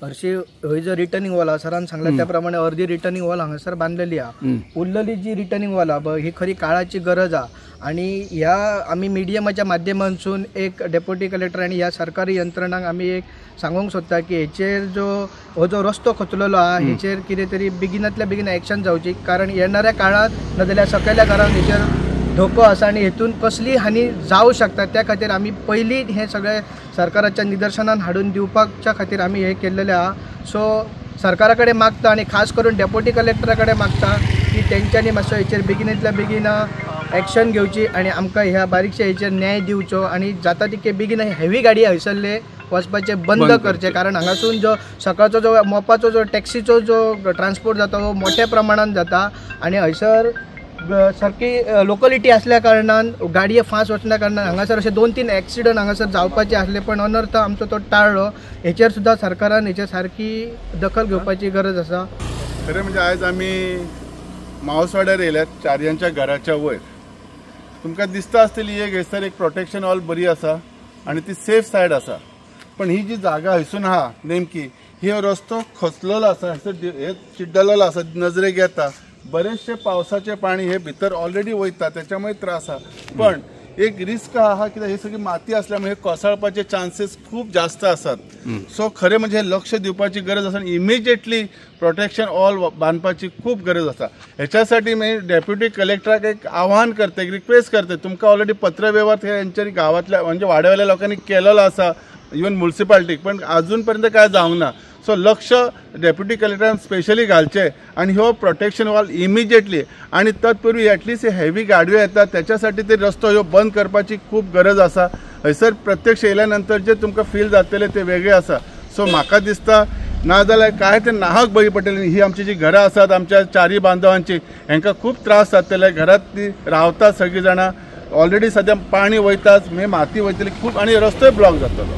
हरशी हय जो रिटर्निंग वॉल आहा सरान सांगला त्या प्रमाणे अर्धी रिटर्निंग वॉल हांगासर बांधलेली आहा. उरलेली जी रिटर्निंग वॉल आहा ही खरी काळाची गरज आहा. आणि ह्या आम्ही मिडियमाच्या माध्यमांतून एक डेप्युटी कलेक्टर आणि ह्या सरकारी यंत्रणांक आम्ही एक सांगूंक सोदता की हेचेर हो जो रस्तो खचलेलो आहा हेचेर कितें तरी बेगिनांतल्या बेगीन एक्शन जावची. कारण येणाऱ्या काळात नाजाल्यार सकयल्या घरांक हेचेर धोको आसा आणि हेतून कसली हानी जावं शकता त्या खातीर आम्ही पयलीं हे सगळे सरकाराच्या निदर्शनान हाडून दिवपाच्या खातीर आम्ही हे केल्लेले आहा. सो सरकारा कडेन मागता आणि खास करून डेप्युटी कलेक्टरा कडेन मागता की तेंच्यांनी मातसो हेचेर बेगिनांतल्या बेगीन एक्शन घेवची आणि आमकां ह्या बारीकशा हेचेर न्याय दिवचो आणि जाता तितके बेगीन हेवी गाडी हयसरले वचपाचे बंद करचे. कारण हांगासून जो सकाळचो जो मोपाचो जो टॅक्सीचो जो ट्रान्सपोर्ट जाता तो मोठ्या प्रमाणात जाता आणि हयसर सारकी लोकलिटी असल्या कारणान गाडये फास्ट वचल्या कारणान हांगासर अशे 2-3 एक्सिडंट हांगासर जावपाचे आसले पण अनर्थ आमचो तो टाळ्ळो. हेचेर सुद्दां सरकारान हेचेर सारकी दखल घेवपाची गरज आसा. खरें म्हणजे आयज आमी मावसवाड्यार येयल्यात चारयांच्या घराच्या वयर. तुमकां दिसता आसतली हयसर एक प्रोटेक्शन वॉल बरी आसा आणि ती सेफ सायड आसा. पण ही जी जागा हयसून आहा नेमकी ही रस्तो खचलेलो आसा हे चिड्डलेलो आसा नजरेक येता. बरेचसे पावसाचे पाणी हे भितर ऑलरेडी वयता त्याच्यामुळे त्रास आहा. पण एक रिस्क आहा की हे सगळी माती असल्यामुळे कोसळपाचे चान्सेस खूप जास्त असतात. सो खरे म्हणजे हे लक्ष दिवपाची गरज आसा. इमिजिएटली प्रोटेक्शन वॉल बांधपाची खूप गरज आसा. ह्याच्यासाठी मी डेप्युटी कलेक्टराक एक आव्हान करते एक रिक्वेस्ट करते. तुमकां ऑलरेडी पत्रव्यवहार यांच्या गावातल्या म्हणजे वाड्यावयल्या लोकांनी केलेलो आसा इवन म्युनिसिपालिटीक पण अजूनपर्यंत काय जावंक ना. सो लक्ष डेप्युटी कलेक्टरान स्पेशली घालचे आणि हो प्रोटेक्शन वॉल इमिजिएटली आणि तत्पूर्वी ॲटलिस्ट हेवी गाडयो येतात त्याच्यासाठी ते रस्तो ह्यो बंद करपाची खूप गरज आसा. हयसर प्रत्यक्ष येयल्यानंतर जे तुमकां फील जातले ते वेगळे आसा. सो म्हाका दिसता नाजाल्यार काय ते नाहक बळी पडटली. ही आमची जी घरां आसात आमच्या चारी बांधवांची हांकां खूप त्रास जातले. घरात ती रावतात सगळीं जाणां ऑलरेडी सध्या पाणी वयताच माती वयतली खूप आणि रस्तोय ब्लॉक जातलो.